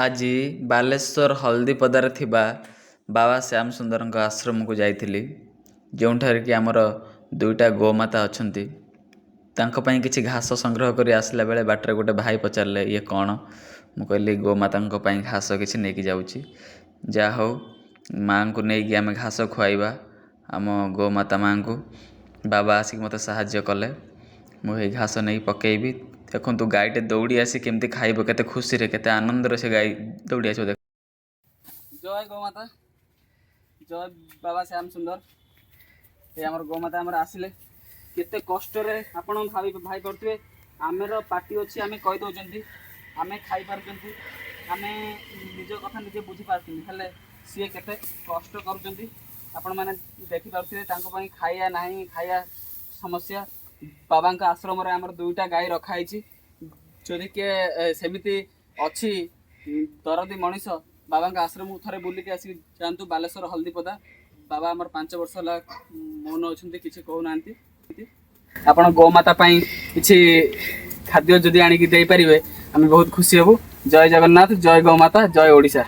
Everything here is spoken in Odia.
ଆଜି ବାଲେଶ୍ୱର ହଳଦୀପଦାରେ ଥିବା ବାବା ଶ୍ୟାମ ସୁନ୍ଦରଙ୍କ ଆଶ୍ରମକୁ ଯାଇଥିଲି, ଯେଉଁଠାରେ କି ଆମର ଦୁଇଟା ଗୋମାତା ଅଛନ୍ତି। ତାଙ୍କ ପାଇଁ କିଛି ଘାସ ସଂଗ୍ରହ କରି ଆସିଲା ବେଳେ ବାଟରେ ଗୋଟେ ଭାଇ ପଚାରିଲେ, ଇଏ କ'ଣ? ମୁଁ କହିଲି ଗୋମାତାଙ୍କ ପାଇଁ ଘାସ କିଛି ନେଇକି ଯାଉଛି। ଯାହା ହଉ, ମାଆଙ୍କୁ ନେଇକି ଆମେ ଘାସ ଖୁଆଇବା ଆମ ଗୋମାତା ମାଆଙ୍କୁ। ବାବା ଆସିକି ମୋତେ ସାହାଯ୍ୟ କଲେ। ମୁଁ ଏଇ ଘାସ ନେଇ ପକେଇବି। ଦେଖନ୍ତୁ ଗାଈଟେ ଦୌଡ଼ି ଆସି କେମିତି ଖାଇବ, କେତେ ଖୁସିରେ କେତେ ଆନନ୍ଦରେ ସେ ଗାଈ ଦୌଡ଼ି ଆସିବ। ଜୟ ଗୋମାତା, ଜୟ ବାବା ଶ୍ୟାମ ସୁନ୍ଦର। ଏ ଆମର ଗୋମାତା ଆମର ଆସିଲେ କେତେ କଷ୍ଟରେ ଆପଣ ଭାଇ ପାରୁଥିବେ। ଆମର ପାଟି ଅଛି, ଆମେ କହିଦେଉଛନ୍ତି, ଆମେ ଖାଇପାରୁଛନ୍ତି, ଆମେ ନିଜ କଥା ନିଜେ ବୁଝିପାରୁଛନ୍ତି, ହେଲେ ସିଏ କେତେ କଷ୍ଟ କରୁଛନ୍ତି ଆପଣମାନେ ଦେଖିପାରୁଥିବେ। ତାଙ୍କ ପାଇଁ ଖାଇବା ନାହିଁ, ଖାଇବା ସମସ୍ୟା। ବାବାଙ୍କ ଆଶ୍ରମରେ ଆମର ଦୁଇଟା ଗାଈ ରଖାହେଇଛି। ଯଦି କିଏ ସେମିତି ଅଛି ଦରଦୀ ମଣିଷ, ବାବାଙ୍କ ଆଶ୍ରମକୁ ଥରେ ବୁଲିକି ଆସିକି ଯାଆନ୍ତୁ। ବାଲେଶ୍ୱର ହଳଦୀପଦା। ବାବା ଆମର 5 ବର୍ଷ ହେଲା ମୌନ ଅଛନ୍ତି, କିଛି କହୁନାହାନ୍ତି। ଆପଣ ଗୋମାତା ପାଇଁ କିଛି ଖାଦ୍ୟ ଯଦି ଆଣିକି ଦେଇପାରିବେ ଆମେ ବହୁତ ଖୁସି ହେବୁ। ଜୟ ଜଗନ୍ନାଥ, ଜୟ ଗୋମାତା, ଜୟ ଓଡ଼ିଶା।